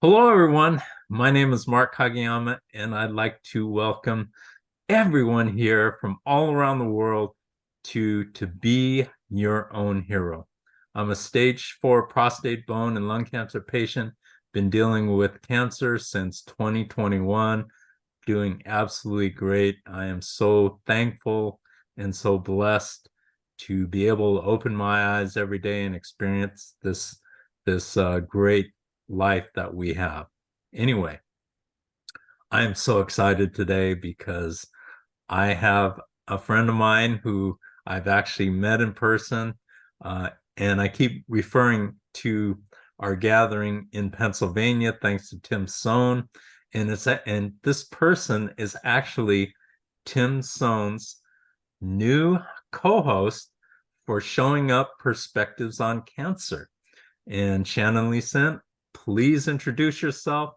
Hello, everyone. My name is Mark Kageyama, and I'd like to welcome everyone here from all around the world to Be Your Own Hero. I'm a stage 4 prostate, bone, and lung cancer patient, been dealing with cancer since 2021, doing absolutely great. I am so thankful and so blessed to be able to open my eyes every day and experience this great life that we have. Anyway, I am so excited today because I have a friend of mine who I've actually met in person, uh, and I keep referring to our gathering in Pennsylvania, thanks to Tim Sohn. And this person is actually Tim Sohn's new co-host for Showing Up Perspectives on Cancer. And Shannon Lee-Sin, please introduce yourself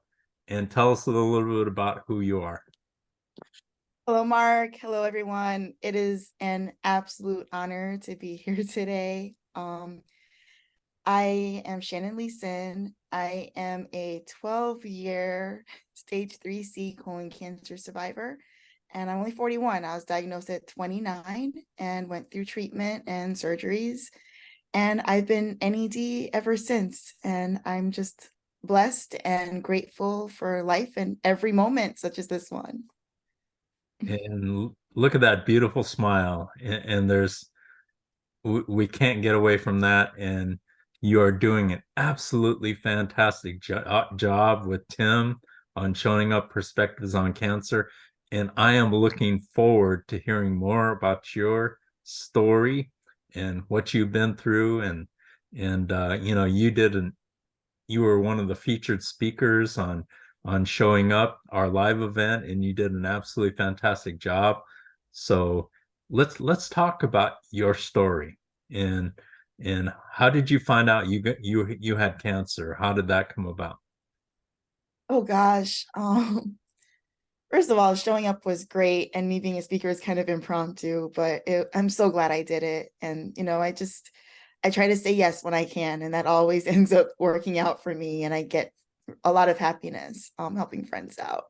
and tell us a little bit about who you are. Hello, Mark. Hello, everyone. It is an absolute honor to be here today. I am Shannon Lee-Sin. I am a 12-year stage 3C colon cancer survivor, and I'm only 41. I was diagnosed at 29 and went through treatment and surgeries, and I've been NED ever since. And I'm just blessed and grateful for life and every moment, such as this one. And look at that beautiful smile. And we can't get away from that. And you are doing an absolutely fantastic job with Tim on Showing Up Perspectives on Cancer. And I am looking forward to hearing more about your story and what you've been through. And you were one of the featured speakers on Showing Up, our live event, and you did an absolutely fantastic job. So let's talk about your story and and how did you find out you had cancer? How did that come about? Oh gosh. First of all, showing up was great, and me being a speaker is kind of impromptu, but I'm so glad I did it. And I try to say yes when I can, and that always ends up working out for me, and I get a lot of happiness helping friends out.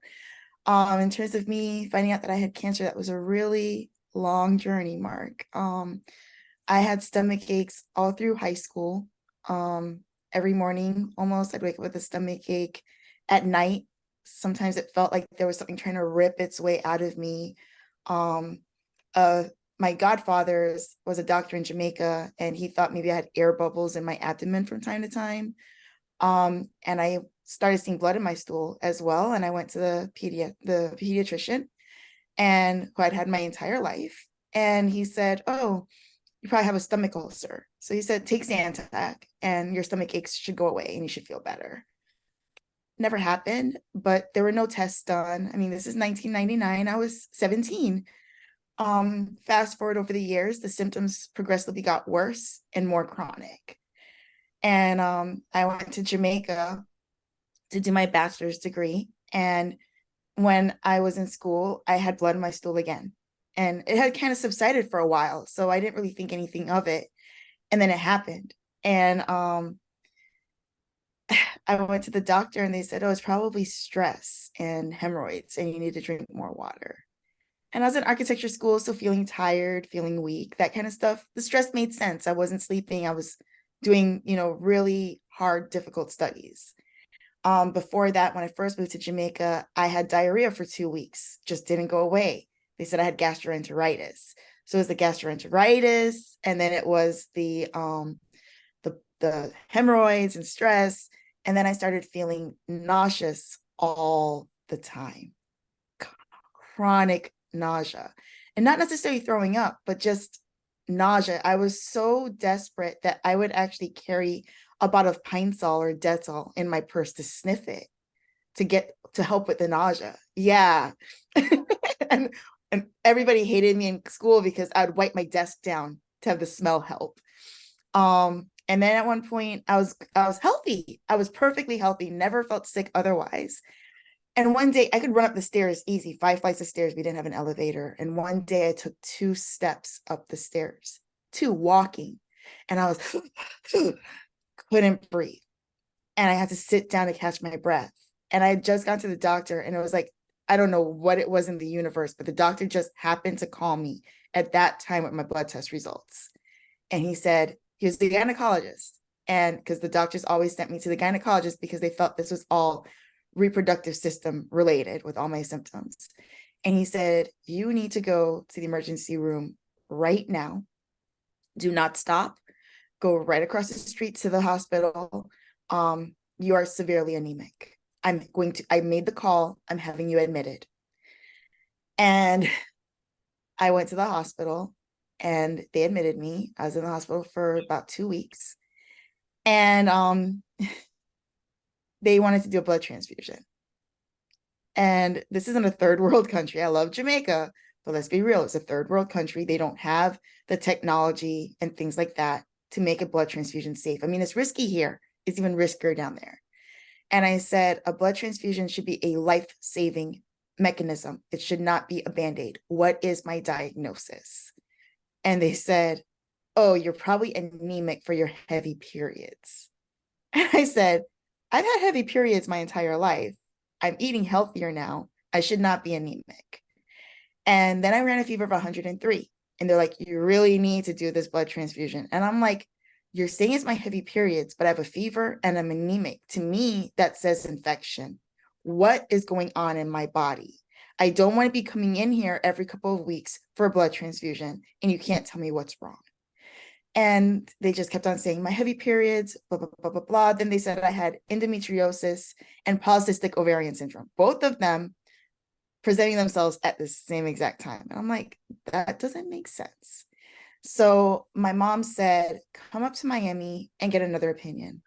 In terms of me finding out that I had cancer, that was a really long journey, Mark. I had stomach aches all through high school. Every morning, almost, I'd wake up with a stomach ache. At night, sometimes it felt like there was something trying to rip its way out of me. Um, uh, my godfather was a doctor in Jamaica, and he thought maybe I had air bubbles in my abdomen from time to time. And I started seeing blood in my stool as well. And I went to the pediatrician, and who I'd had my entire life. And he said, "Oh, you probably have a stomach ulcer." So he said, "Take Zantac and your stomach aches should go away and you should feel better." Never happened, but there were no tests done. I mean, this is 1999. I was 17. Fast forward over the years, the symptoms progressively got worse and more chronic. And I went to Jamaica to do my bachelor's degree. And when I was in school, I had blood in my stool again. And it had kind of subsided for a while, so I didn't really think anything of it. And then it happened. And I went to the doctor, and they said, "Oh, it's probably stress and hemorrhoids, and you need to drink more water." And I was in architecture school, so feeling tired, feeling weak, that kind of stuff. The stress made sense. I wasn't sleeping. I was doing, really hard, difficult studies. Before that, when I first moved to Jamaica, I had diarrhea for 2 weeks, just didn't go away. They said I had gastroenteritis. So it was the gastroenteritis, and then it was the hemorrhoids and stress. And then I started feeling nauseous all the time, chronic nausea, and not necessarily throwing up, but just nausea. I was so desperate that I would actually carry a bottle of Pine Sol or Dettol in my purse to sniff it to help with the nausea. Yeah. and and everybody hated me in school because I would wipe my desk down to have the smell help. And then at one point I was healthy. I was perfectly healthy, never felt sick otherwise. And one day I could run up the stairs easy, 5 flights of stairs. We didn't have an elevator. And one day I took 2 steps up the stairs, two walking, and I was couldn't breathe. and I had to sit down to catch my breath. And I had just gone to the doctor, and it was like, I don't know what it was in the universe, but the doctor just happened to call me at that time with my blood test results. And he said, he was the gynecologist. And because the doctors always sent me to the gynecologist because they felt this was all reproductive system related with all my symptoms. And he said, you need to go to the emergency room right now. Do not stop. Go right across the street to the hospital. You are severely anemic. I made the call. I'm having you admitted. And I went to the hospital and they admitted me. I was in the hospital for about 2 weeks. And they wanted to do a blood transfusion. And this isn't a third world country. I love Jamaica, but let's be real, it's a third world country. They don't have the technology and things like that to make a blood transfusion safe. I mean, it's risky here. It's even riskier down there. And I said, a blood transfusion should be a life-saving mechanism. It should not be a Band-Aid. What is my diagnosis? And they said, oh, you're probably anemic for your heavy periods. And I said, I've had heavy periods my entire life. I'm eating healthier now. I should not be anemic. And then I ran a fever of 103. And they're like, you really need to do this blood transfusion. And I'm like, you're saying it's my heavy periods, but I have a fever and I'm anemic. To me, that says infection. What is going on in my body? I don't want to be coming in here every couple of weeks for a blood transfusion, and you can't tell me what's wrong. And they just kept on saying my heavy periods, blah, blah, blah, blah, blah. Then they said I had endometriosis and polycystic ovarian syndrome, both of them presenting themselves at the same exact time. And I'm like, that doesn't make sense. So my mom said, come up to Miami and get another opinion.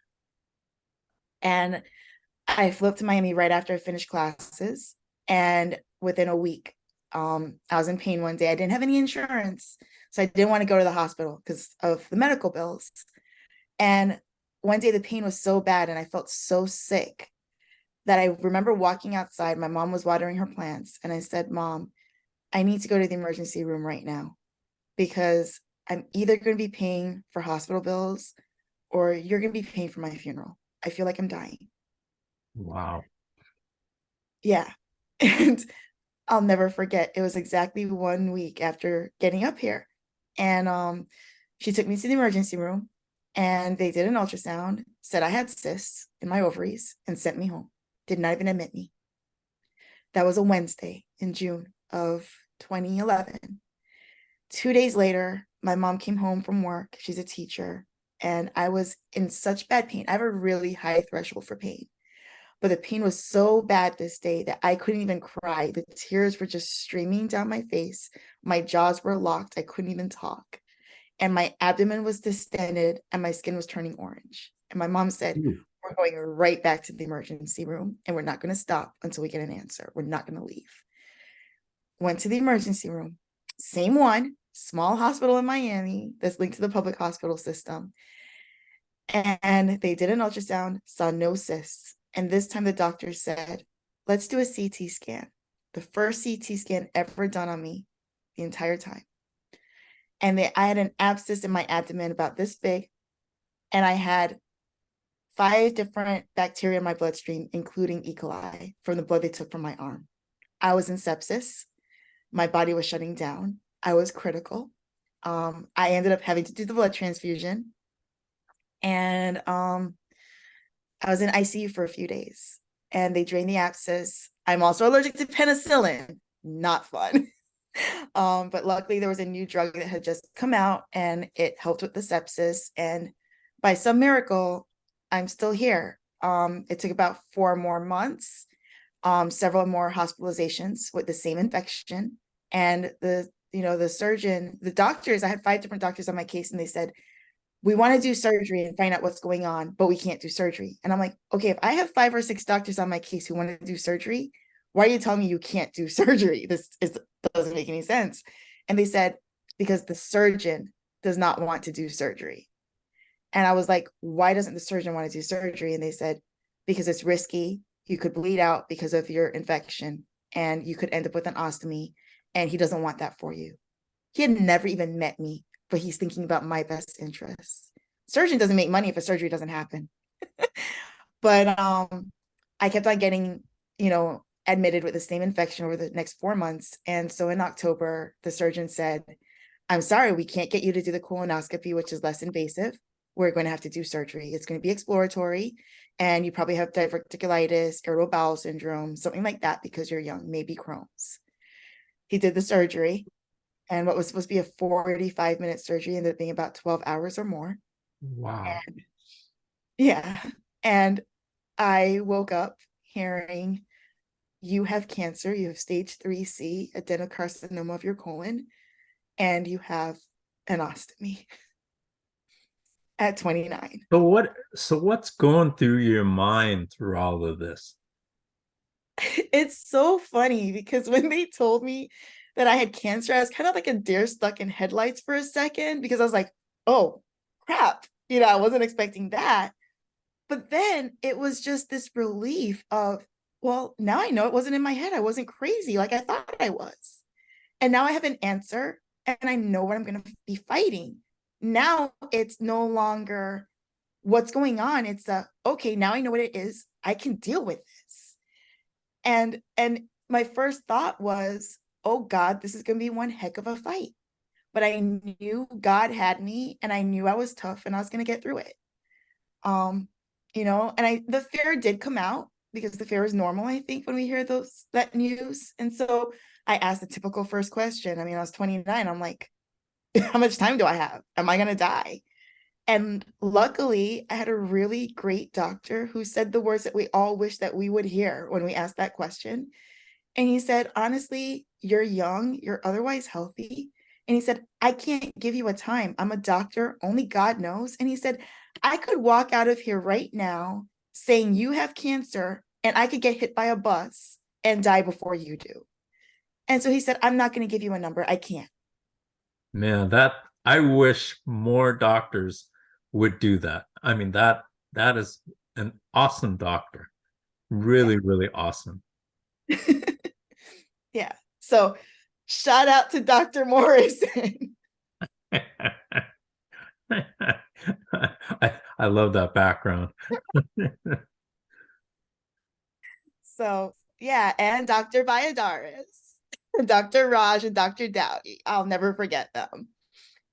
And I flew up to Miami right after I finished classes. And within a week, I was in pain one day. I didn't have any insurance, so I didn't want to go to the hospital because of the medical bills. And one day the pain was so bad and I felt so sick that I remember walking outside. My mom was watering her plants. And I said, Mom, I need to go to the emergency room right now because I'm either going to be paying for hospital bills or you're going to be paying for my funeral. I feel like I'm dying. Wow. Yeah. And I'll never forget. It was exactly 1 week after getting up here. And she took me to the emergency room and they did an ultrasound, said I had cysts in my ovaries, and sent me home. Did not even admit me. That was a Wednesday in June of 2011. 2 days later, my mom came home from work. She's a teacher. And I was in such bad pain. I have a really high threshold for pain. But the pain was so bad this day that I couldn't even cry. The tears were just streaming down my face. My jaws were locked. I couldn't even talk. And my abdomen was distended and my skin was turning orange. And my mom said, we're going right back to the emergency room and we're not going to stop until we get an answer. We're not going to leave. Went to the emergency room. Same one, small hospital in Miami that's linked to the public hospital system. And they did an ultrasound, saw no cysts. And this time the doctor said, let's do a CT scan. The first CT scan ever done on me the entire time. And I had an abscess in my abdomen about this big. And I had 5 different bacteria in my bloodstream, including E. coli from the blood they took from my arm. I was in sepsis. My body was shutting down. I was critical. I ended up having to do the blood transfusion. And I was in ICU for a few days and they drained the abscess. I'm also allergic to penicillin. Not fun. But luckily there was a new drug that had just come out and it helped with the sepsis. And by some miracle, I'm still here. It took about 4 more months, several more hospitalizations with the same infection. And the surgeon, the doctors, I had 5 different doctors on my case and they said, we want to do surgery and find out what's going on, but we can't do surgery. And I'm like, okay, if I have 5 or 6 doctors on my case who want to do surgery, why are you telling me you can't do surgery? Doesn't make any sense. And they said, because the surgeon does not want to do surgery. And I was like, why doesn't the surgeon want to do surgery? And they said, because it's risky. You could bleed out because of your infection and you could end up with an ostomy. And he doesn't want that for you. He had never even met me, but he's thinking about my best interests. Surgeon doesn't make money if a surgery doesn't happen. But I kept on getting, admitted with the same infection over the next 4 months. And so in October, the surgeon said, I'm sorry, we can't get you to do the colonoscopy, which is less invasive. We're going to have to do surgery. It's going to be exploratory. And you probably have diverticulitis, irritable bowel syndrome, something like that because you're young, maybe Crohn's. He did the surgery. And what was supposed to be a 45-minute surgery ended up being about 12 hours or more. Wow. And yeah. And I woke up hearing, you have cancer, you have stage 3C adenocarcinoma of your colon, and you have an ostomy at 29. So what's going through your mind through all of this? It's so funny because when they told me that I had cancer, I was kind of like a deer stuck in headlights for a second because I was like, oh, crap. I wasn't expecting that. But then it was just this relief of, well, now I know it wasn't in my head. I wasn't crazy like I thought I was. And now I have an answer and I know what I'm going to be fighting. Now it's no longer what's going on. It's okay, now I know what it is. I can deal with this. And my first thought was, oh God, this is going to be one heck of a fight. But I knew God had me and I knew I was tough and I was going to get through it. And the fear did come out because the fear is normal, I think, when we hear that news. And so I asked the typical first question. I mean, I was 29. I'm like, how much time do I have? Am I going to die? And luckily, I had a really great doctor who said the words that we all wish that we would hear when we asked that question. And he said, honestly, you're young, you're otherwise healthy. And he said, I can't give you a time. I'm a doctor, only God knows. And he said, I could walk out of here right now saying you have cancer and I could get hit by a bus and die before you do. And so he said, I'm not going to give you a number. I can't. Man, that I wish more doctors would do that. I mean, that is an awesome doctor. Yeah. Really, really awesome. Yeah. So shout out to Dr. Morrison. I love that background. So yeah, and Dr. Valladares, Dr. Raj, and Dr. Dowdy. I'll never forget them.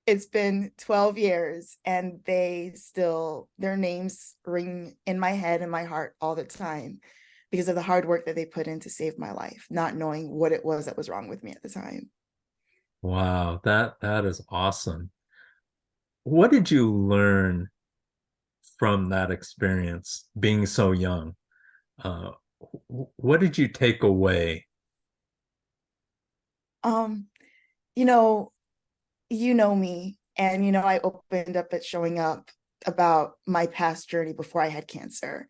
It's been 12 years and their names ring in my head and my heart all the time because of the hard work that they put in to save my life, not knowing what it was that was wrong with me at the time. Wow, that is awesome. What did you learn from that experience being so young? Uh, what did you take away? Um, you know, you know me, and I opened up at showing up about my past journey before I had cancer.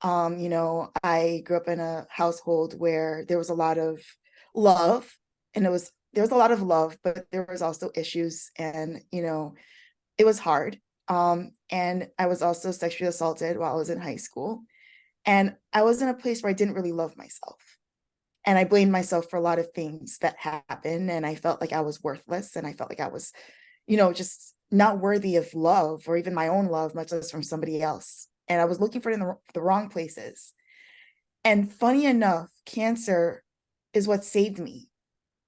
I grew up in a household where there was a lot of love, and there was a lot of love, but there was also issues, and it was hard. And I was also sexually assaulted while I was in high school, and I was in a place where I didn't really love myself, and I blamed myself for a lot of things that happened, and I felt like I was worthless, and I felt like I was, just not worthy of love or even my own love, much less from somebody else. And I was looking for it in the wrong places. And funny enough, cancer is what saved me.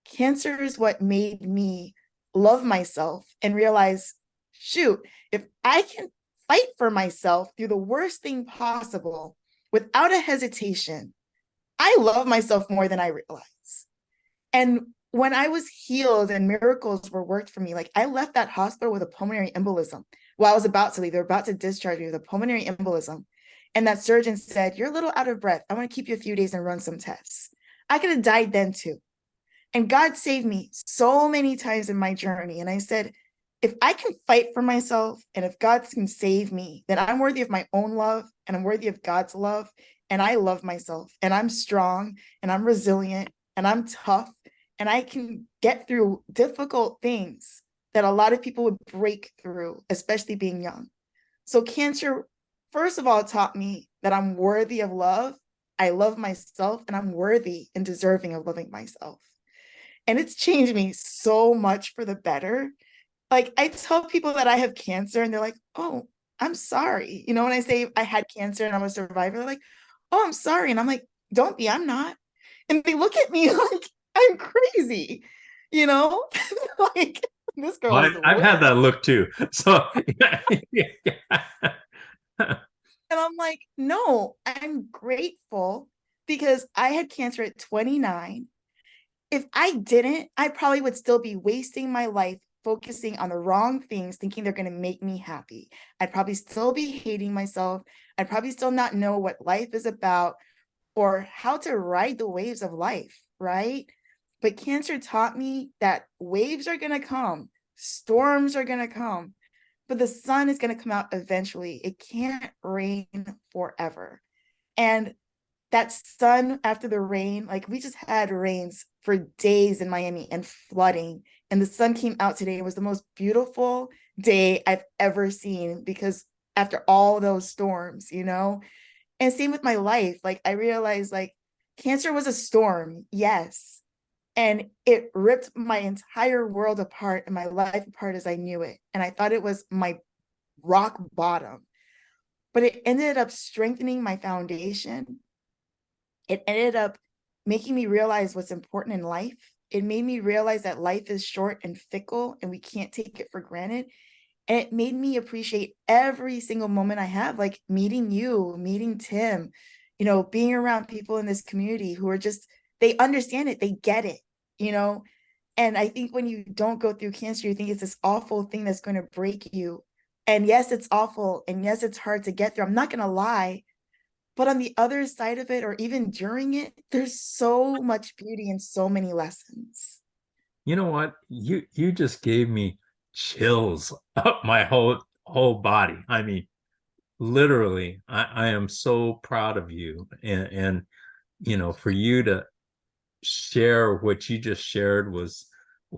Cancer is what made me love myself and realize, shoot, if I can fight for myself through the worst thing possible without a hesitation, I love myself more than I realize. And when I was healed and miracles were worked for me, like I left that hospital with a pulmonary embolism. While I was about to leave, they were about to discharge me with a pulmonary embolism. And that surgeon said, you're a little out of breath. I want to keep you a few days and run some tests. I could have died then too. And God saved me so many times in my journey. And I said, if I can fight for myself and if God can save me, then I'm worthy of my own love and I'm worthy of God's love. And I love myself and I'm strong and I'm resilient and I'm tough and I can get through difficult things that a lot of people would break through, especially being young. So cancer, first of all, taught me that I'm worthy of love. I love myself and I'm worthy and deserving of loving myself. And it's changed me so much for the better. Like I tell people that I have cancer and they're like, oh, I'm sorry. When I say I had cancer and I'm a survivor, they're like, oh, I'm sorry. And I'm like, don't be, I'm not. And they look at me like I'm crazy, you know? Like, this girl Well, is I've weird. had that look too. So yeah. And I'm like, no, I'm grateful because I had cancer at 29. If I didn't, I probably would still be wasting my life focusing on the wrong things, thinking they're going to make me happy. I'd probably still be hating myself. I'd probably still not know what life is about or how to ride the waves of life, right? But cancer taught me that waves are going to come, storms are going to come, but the sun is going to come out eventually. It can't rain forever. And that sun after the rain, like we just had rains for days in Miami and flooding. And the sun came out today. It was the most beautiful day I've ever seen because after all those storms, And same with my life. Like I realized like cancer was a storm, yes. And it ripped my entire world apart and my life apart as I knew it. And I thought it was my rock bottom, but it ended up strengthening my foundation. It ended up making me realize what's important in life. It made me realize that life is short and fickle and we can't take it for granted. And it made me appreciate every single moment I have, like meeting you, meeting Tim, being around people in this community who are just, they understand it, they get it, you know? And I think when you don't go through cancer, you think it's this awful thing that's going to break you. And yes, it's awful. And yes, it's hard to get through. I'm not going to lie. But on the other side of it, or even during it, there's so much beauty and so many lessons. You know what? You just gave me chills up my whole body. I mean, literally, I am so proud of you. And for you to share what you just shared was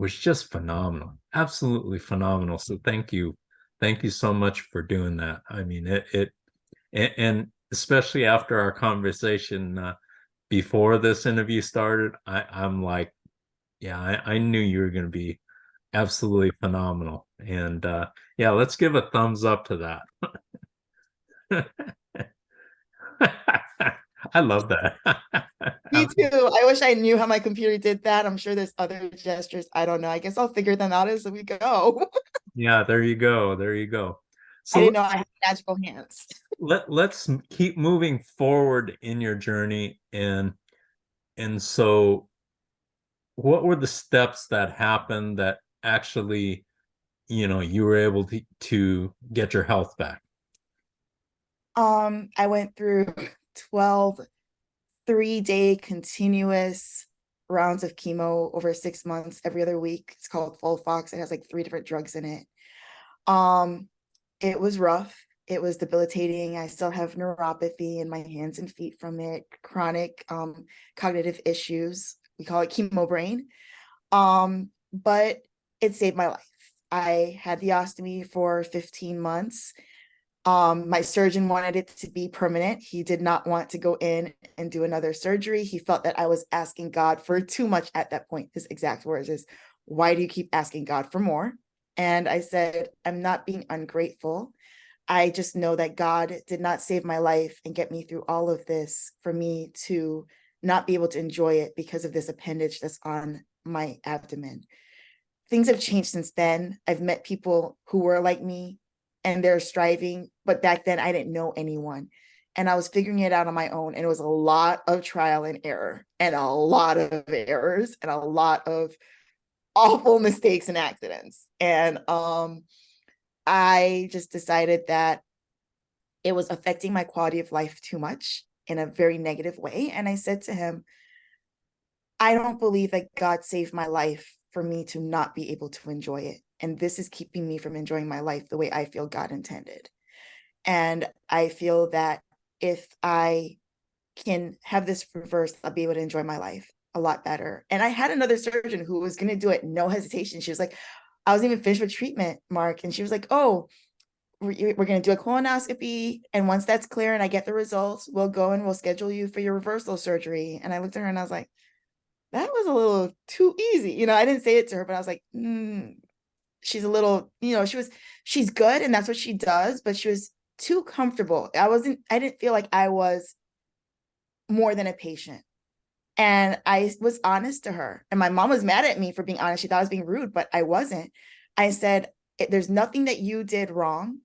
just phenomenal. Absolutely phenomenal. So thank you. Thank you so much for doing that. I mean, and especially after our conversation before this interview started, I'm like, yeah, I knew you were going to be absolutely phenomenal. And yeah, let's give a thumbs up to that. I love that. Me too. I wish I knew how my computer did that. I'm sure there's other gestures. I don't know. I guess I'll figure them out as we go. Yeah, there you go. There you go. I So didn't know I had magical hands. let's keep moving forward in your journey. And so what were the steps that happened that actually, you were able to get your health back? I went through 12 3-day continuous rounds of chemo over 6 months, every other week. It's called Fox. It has like 3 different drugs in it. Um, it was rough. It was debilitating. I still have neuropathy in my hands and feet from it, chronic cognitive issues. We call it chemo brain. But it saved my life. I had the ostomy for 15 months. My surgeon wanted it to be permanent. He did not want to go in and do another surgery. He felt that I was asking God for too much at that point. His exact words is, why do you keep asking God for more? And I said, I'm not being ungrateful. I just know that God did not save my life and get me through all of this for me to not be able to enjoy it because of this appendage that's on my abdomen. Things have changed since then. I've met people who were like me and they're striving, but back then I didn't know anyone. And I was figuring it out on my own. And it was a lot of trial and error and a lot of errors and a lot of awful mistakes and accidents. And I just decided that it was affecting my quality of life too much in a very negative way. And I said to him, I don't believe that God saved my life for me to not be able to enjoy it. And this is keeping me from enjoying my life the way I feel God intended. And I feel that if I can have this reversed, I'll be able to enjoy my life a lot better. And I had another surgeon who was going to do it, no hesitation. She was like, I wasn't even finished with treatment, Mark. And she was like, oh, we're going to do a colonoscopy. And once that's clear and I get the results, we'll go and we'll schedule you for your reversal surgery. And I looked at her and I was like, that was a little too easy. I didn't say it to her, but I was like, she's a little, she's good and that's what she does, but she was too comfortable. I didn't feel like I was more than a patient. And I was honest to her. And my mom was mad at me for being honest. She thought I was being rude, but I wasn't. I said, there's nothing that you did wrong.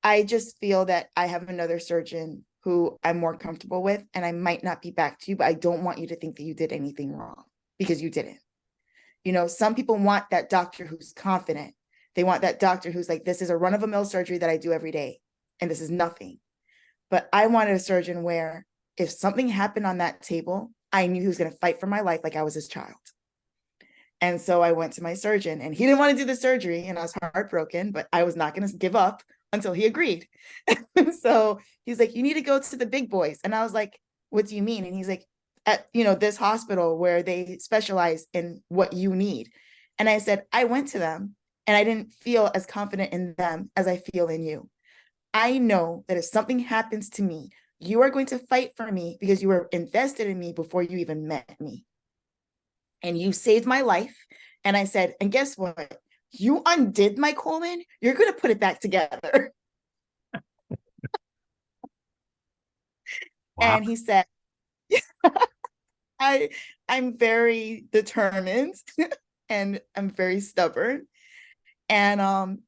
I just feel that I have another surgeon who I'm more comfortable with, and I might not be back to you, but I don't want you to think that you did anything wrong because you didn't. Some people want that doctor who's confident. They want that doctor who's like, this is a run of a mill surgery that I do every day, and this is nothing. But I wanted a surgeon where if something happened on that table, I knew he was going to fight for my life like I was his child. And so I went to my surgeon, and he didn't want to do the surgery, and I was heartbroken, but I was not going to give up until he agreed. So he's like, you need to go to the big boys. And I was like, what do you mean? And he's like, at this hospital where they specialize in what you need. And I said, I went to them and I didn't feel as confident in them as I feel in you. I know that if something happens to me, you are going to fight for me because you were invested in me before you even met me. And you saved my life. And I said, and guess what? You undid my colon. You're going to put it back together. Wow. And he said, I'm very determined and I'm very stubborn. And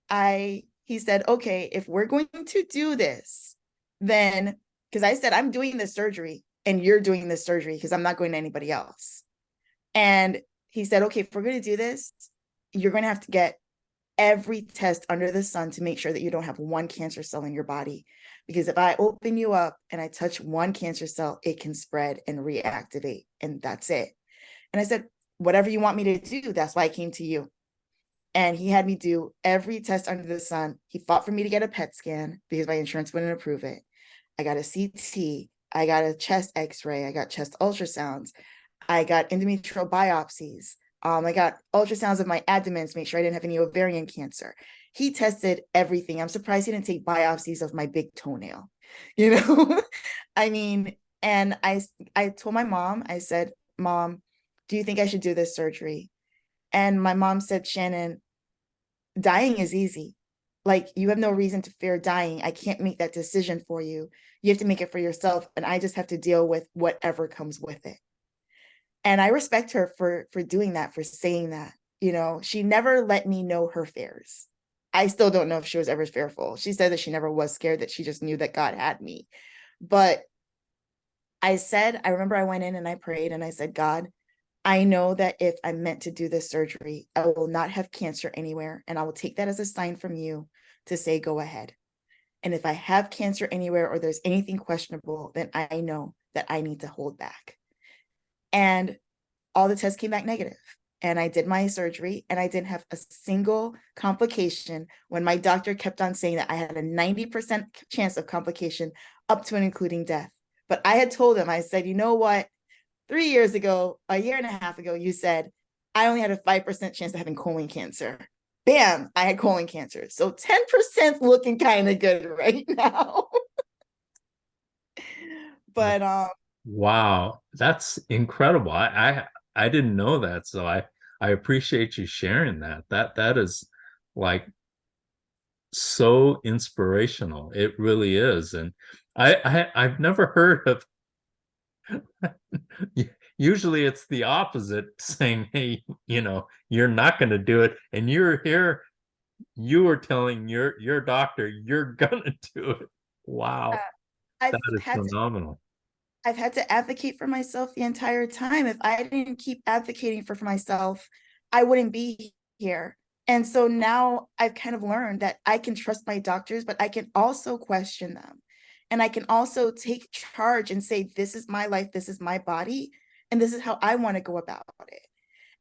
he said, okay, if we're going to do this, then because I said I'm doing this surgery and you're doing this surgery because I'm not going to anybody else. And he said, okay, if we're going to do this, you're going to have to get every test under the sun to make sure that you don't have one cancer cell in your body. Because if I open you up and I touch one cancer cell, it can spread and reactivate, and that's it. And I said, whatever you want me to do, that's why I came to you. And he had me do every test under the sun. He fought for me to get a PET scan because my insurance wouldn't approve it. I got a CT, I got a chest x-ray, I got chest ultrasounds, I got endometrial biopsies. I got ultrasounds of my abdomen to make sure I didn't have any ovarian cancer. He tested everything. I'm surprised he didn't take biopsies of my big toenail. I mean, and I told my mom, I said, Mom, do you think I should do this surgery? And my mom said, Shannon, dying is easy. Like, you have no reason to fear dying. I can't make that decision for you. You have to make it for yourself. And I just have to deal with whatever comes with it. And I respect her for doing that, for saying that. She never let me know her fears. I still don't know if she was ever fearful. She said that she never was scared, that she just knew that God had me. But I remember I went in and I prayed and I said, God, I know that if I'm meant to do this surgery, I will not have cancer anywhere. And I will take that as a sign from you to say, go ahead. And if I have cancer anywhere or there's anything questionable, then I know that I need to hold back. And all the tests came back negative. And I did my surgery and I didn't have a single complication when my doctor kept on saying that I had a 90% chance of complication up to and including death. But I had told him, I said, you know what? 3 years ago, a year and a half ago, you said I only had a 5% chance of having colon cancer. Bam, I had colon cancer. So 10% looking kind of good right now. But Wow, that's incredible. I didn't know that, so I appreciate you sharing that. That is like so inspirational. It really is. And I've never heard of usually it's the opposite, saying, hey, you're not going to do it, and you're here, you are telling your doctor you're gonna do it. Wow, I've that is had to phenomenal. I've had to advocate for myself the entire time. If I didn't keep advocating for myself, I wouldn't be here. And so now I've kind of learned that I can trust my doctors, but I can also question them. And I can also take charge and say, this is my life, this is my body, and this is how I want to go about it.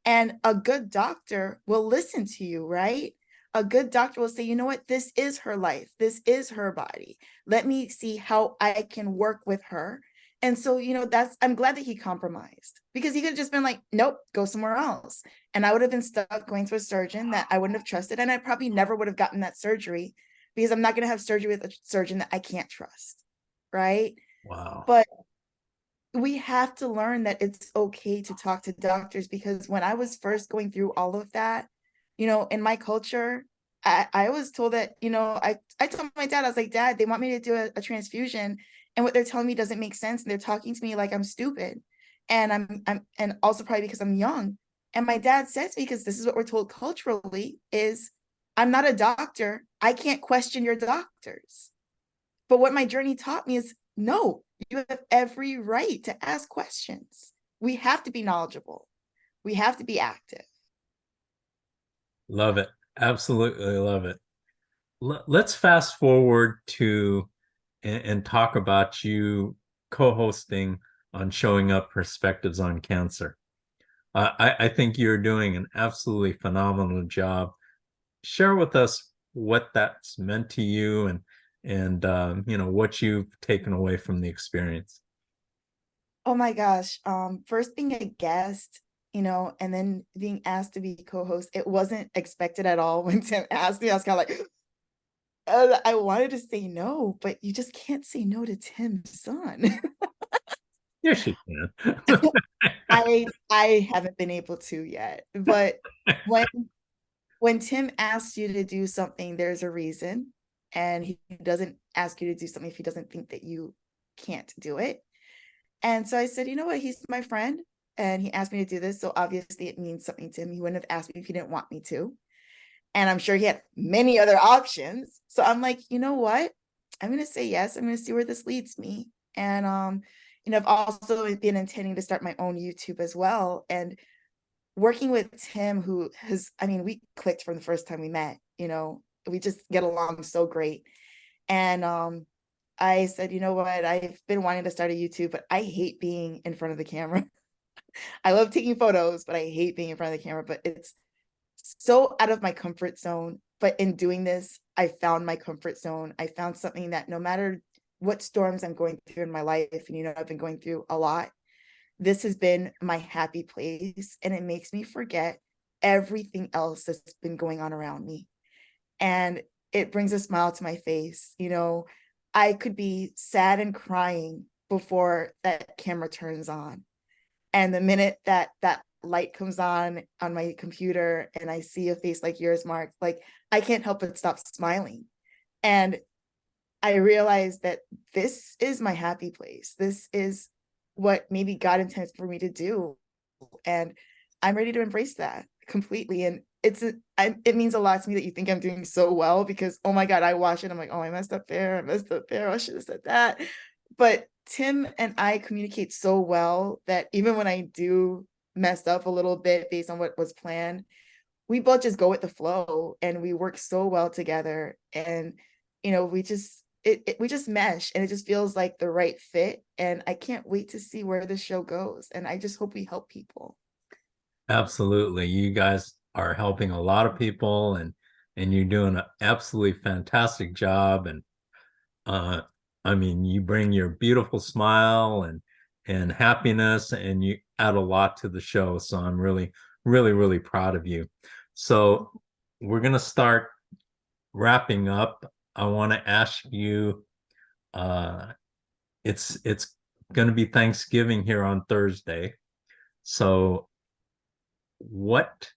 And a good doctor will listen to you, right? A good doctor will say, you know what, this is her life, this is her body. Let me see how I can work with her. And so, I'm glad that he compromised, because he could have just been like, nope, go somewhere else. And I would have been stuck going to a surgeon that I wouldn't have trusted. And I probably never would have gotten that surgery, because I'm not going to have surgery with a surgeon that I can't trust. Right. Wow. But we have to learn that it's okay to talk to doctors, because when I was first going through all of that, In my culture, I was told that, I told my dad, I was like, Dad, they want me to do a transfusion, and what they're telling me doesn't make sense. And they're talking to me like I'm stupid. And and also probably because I'm young. And my dad said to me, because this is what we're told culturally, is I'm not a doctor. I can't question your doctors. But what my journey taught me is no, you have every right to ask questions. We have to be knowledgeable. We have to be active. Love it. Absolutely love it. Let's fast forward to and talk about you co-hosting on Showing Up Perspectives on Cancer. I think you're doing an absolutely phenomenal job. Share with us what that's meant to you and what you've taken away from the experience. Oh my gosh. First being a guest, and then being asked to be co-host, it wasn't expected at all when Tim asked me. I was kind of like, I wanted to say no, but you just can't say no to Tim's son. Yes, you can. I haven't been able to yet, but when Tim asks you to do something, there's a reason, and he doesn't ask you to do something if he doesn't think that you can't do it. And so I said, you know what? He's my friend, and he asked me to do this, so obviously it means something to him. He wouldn't have asked me if he didn't want me to. And I'm sure he had many other options. So I'm like, you know what? I'm gonna say yes. I'm gonna see where this leads me. And I've also been intending to start my own YouTube as well. And working with Tim, who has, I mean, we clicked from the first time we met, we just get along so great. And I said, you know what? I've been wanting to start a YouTube, but I hate being in front of the camera. I love taking photos, but I hate being in front of the camera. But it's so out of my comfort zone. But in doing this, I found my comfort zone. I found something that no matter what storms I'm going through in my life, and I've been going through a lot, this has been my happy place. And it makes me forget everything else that's been going on around me. And it brings a smile to my face. I could be sad and crying before that camera turns on. And the minute that light comes on my computer and I see a face like yours, Mark, like I can't help but stop smiling. And I realized that this is my happy place. This is what maybe God intends for me to do. And I'm ready to embrace that completely. And it means a lot to me that you think I'm doing so well, because, oh my God, I watch it. I'm like, oh, I messed up there. I messed up there. I should have said that. But Tim and I communicate so well that even when I do mess up a little bit based on what was planned, we both just go with the flow and we work so well together. And, we just, we just mesh, and it just feels like the right fit. And I can't wait to see where the show goes. And I just hope we help people. Absolutely. You guys are helping a lot of people and you're doing an absolutely fantastic job. And uh I mean, you bring your beautiful smile and happiness, and you add a lot to the show. So I'm really, really, really proud of you. So we're gonna start wrapping up. I want to ask you, uh it's gonna be Thanksgiving here on Thursday. So what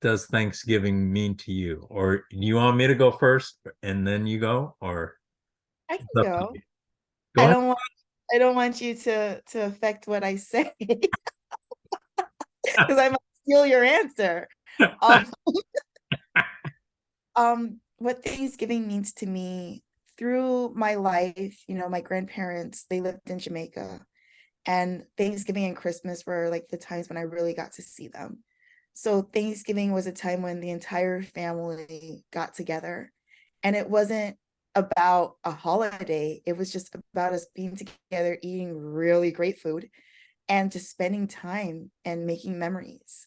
does Thanksgiving mean to you? Or do you want me to go first and then you go? Or I it's can up to go. you. Go I ahead. don't want I don't want you to affect what I say, because I might steal your answer. Um, what Thanksgiving means to me through my life, my grandparents, they lived in Jamaica, and Thanksgiving and Christmas were like the times when I really got to see them. So Thanksgiving was a time when the entire family got together, and it wasn't about a holiday. It was just about us being together, eating really great food, and just spending time and making memories.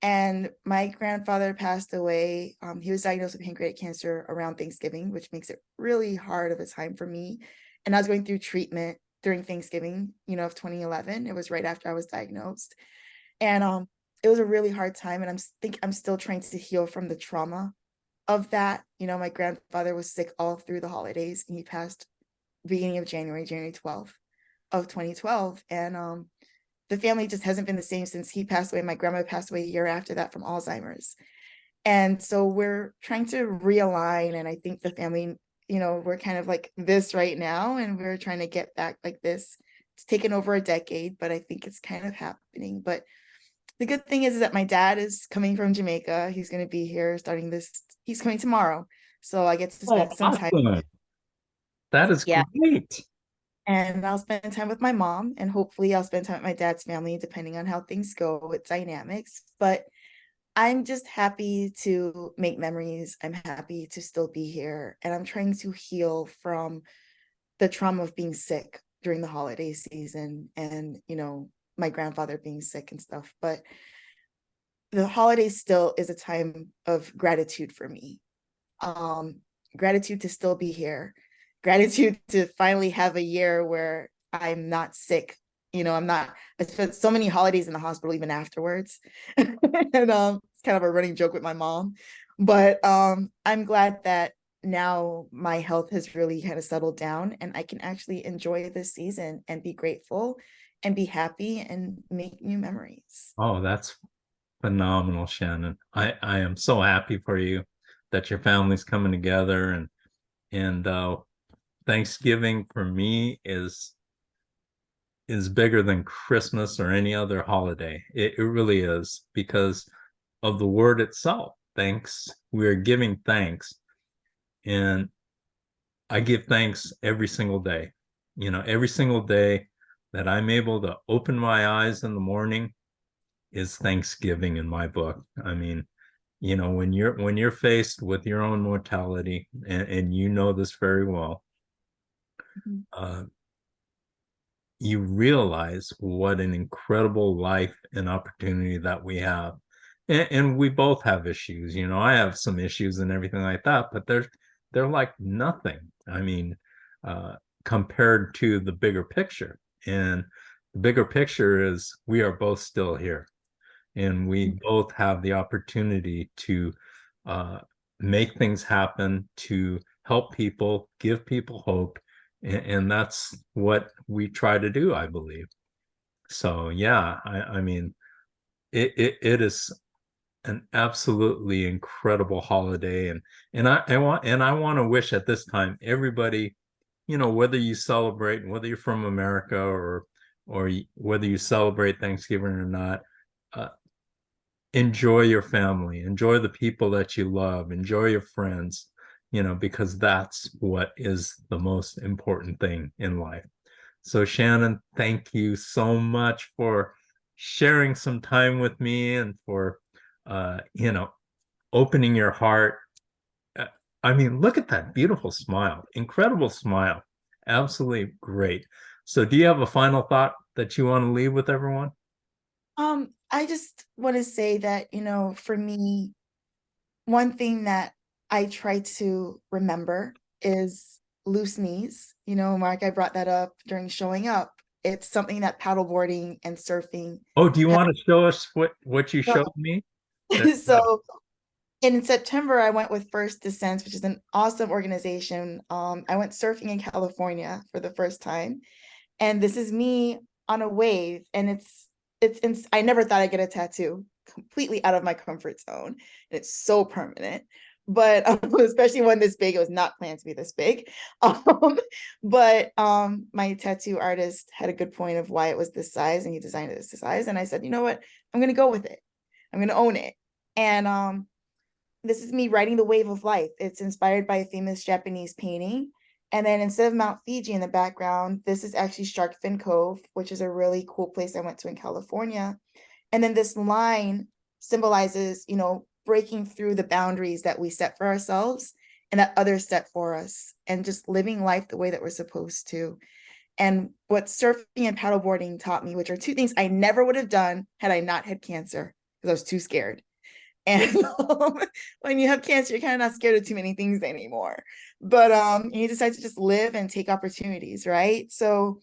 And my grandfather passed away. He was diagnosed with pancreatic cancer around Thanksgiving, which makes it really hard of a time for me. And I was going through treatment during Thanksgiving, of 2011. It was right after I was diagnosed. And it was a really hard time. And I'm still trying to heal from the trauma of that. My grandfather was sick all through the holidays, and he passed beginning of January 12th of 2012. And the family just hasn't been the same since he passed away. My grandma passed away a year after that from Alzheimer's. And so we're trying to realign. And I think the family, we're kind of like this right now, and we're trying to get back like this. It's taken over a decade, but I think it's kind of happening. But the good thing is that my dad is coming from Jamaica. He's going to be here he's coming tomorrow. So I get to Oh, spend some time. awesome. That is Yeah. great. And I'll spend time with my mom, and hopefully I'll spend time with my dad's family, depending on how things go with dynamics. But I'm just happy to make memories. I'm happy to still be here. And I'm trying to heal from the trauma of being sick during the holiday season and, my grandfather being sick and stuff. But the holiday still is a time of gratitude for me. Um, Gratitude to still be here, gratitude to finally have a year where I'm not sick. I spent so many holidays in the hospital even afterwards. And it's kind of a running joke with my mom. But I'm glad that now my health has really kind of settled down, and I can actually enjoy this season and be grateful and be happy and make new memories. Oh, that's phenomenal, Shannon. I am so happy for you that your family's coming together, and Thanksgiving for me is bigger than Christmas or any other holiday. It really is, because of the word itself. Thanks. We are giving thanks. And I give thanks every single day. Every single day that I'm able to open my eyes in the morning is Thanksgiving in my book. I mean, when you're faced with your own mortality, and you know this very well, Mhm. uh, you realize what an incredible life and opportunity that we have. And we both have issues. I have some issues and everything like that, but they're like nothing. I mean, uh, compared to the bigger picture. And the bigger picture is we are both still here, and we both have the opportunity to uh, make things happen, to help people, give people hope, and that's what we try to do, I believe. So yeah, I mean, it is an absolutely incredible holiday, and I want to wish at this time everybody, whether you celebrate, whether you're from America, or whether you celebrate Thanksgiving or not, uh, enjoy your family, enjoy the people that you love, enjoy your friends, because that's what is the most important thing in life. So, Shannon, thank you so much for sharing some time with me, and for, uh, you know, opening your heart. Uh, I mean, look at that beautiful smile, incredible smile, absolutely great. So, do you have a final thought that you want to leave with everyone? I just want to say that, for me, one thing that I try to remember is loose knees. Mark, I brought that up during showing up. It's something that paddleboarding and surfing Oh, do you have. want to show us what you showed me? So in September, I went with First Descents, which is an awesome organization. I went surfing in California for the first time, and this is me on a wave, and I never thought I'd get a tattoo, completely out of my comfort zone, and it's so permanent. But especially one this big, it was not planned to be this big. But my tattoo artist had a good point of why it was this size, and he designed it this size. And I said, you know what? I'm gonna go with it. I'm gonna own it. And this is me riding the wave of life. It's inspired by a famous Japanese painting. And then instead of Mount Fiji in the background, this is actually Shark Fin Cove, which is a really cool place I went to in California. And then this line symbolizes, breaking through the boundaries that we set for ourselves and that others set for us, and just living life the way that we're supposed to. And what surfing and paddleboarding taught me, which are two things I never would have done had I not had cancer, because I was too scared. And when you have cancer, you're kind of not scared of too many things anymore. But you decide to just live and take opportunities, right? So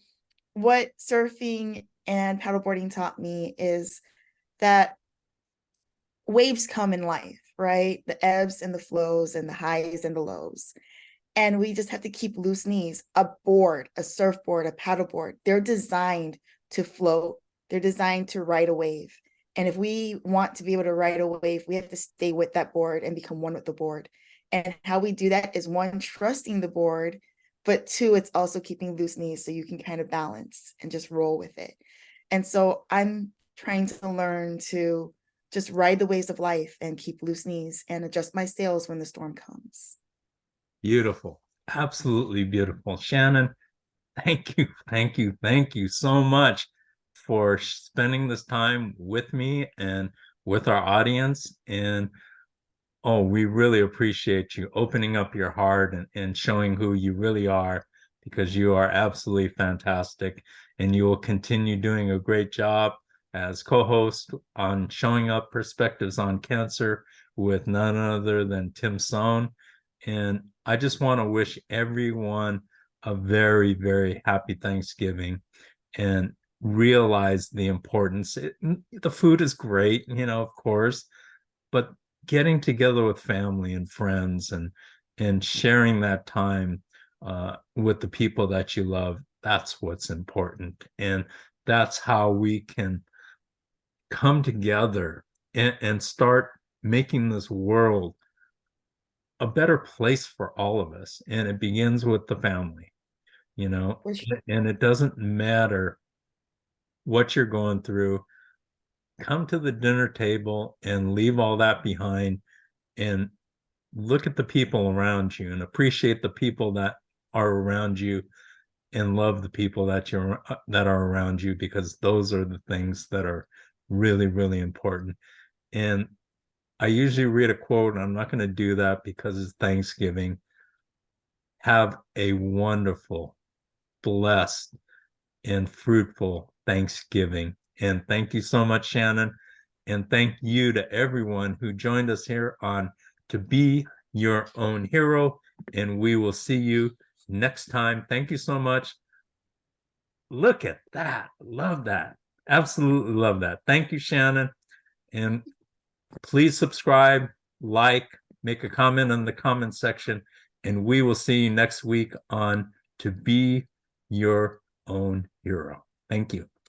what surfing and paddleboarding taught me is that waves come in life, right? The ebbs and the flows and the highs and the lows. And we just have to keep loose knees. A board, a surfboard, a paddleboard, they're designed to float. They're designed to ride a wave. And if we want to be able to ride a wave, we have to stay with that board and become one with the board. And how we do that is one, trusting the board, but two, it's also keeping loose knees so you can kind of balance and just roll with it. And so I'm trying to learn to just ride the waves of life and keep loose knees and adjust my sails when the storm comes. Beautiful. Absolutely beautiful. Shannon, thank you so much for spending this time with me and with our audience. And oh, we really appreciate you opening up your heart and showing who you really are, because you are absolutely fantastic. And you will continue doing a great job as co-host on Showing Up Perspectives on Cancer with none other than Tim Sohn. And I just want to wish everyone a very, very happy Thanksgiving and realize the importance. The food is great, of course, but getting together with family and friends and sharing that time with the people that you love, that's what's important. And that's how we can come together and start making this world a better place for all of us. And it begins with the family, you know, and it doesn't matter what you're going through. Come to the dinner table and leave all that behind and look at the people around you and appreciate the people that are around you and love the people that are around you, because those are the things that are really, really important. And I usually read a quote, and I'm not going to do that because it's Thanksgiving. Have a wonderful, blessed, and fruitful Thanksgiving. And thank you so much, Shannon. And thank you to everyone who joined us here on To Be Your Own Hero. And we will see you next time. Thank you so much. Look at that. Love that. Absolutely love that. Thank you, Shannon. And please subscribe, like, make a comment in the comment section. And we will see you next week on To Be Your Own Hero. Thank you.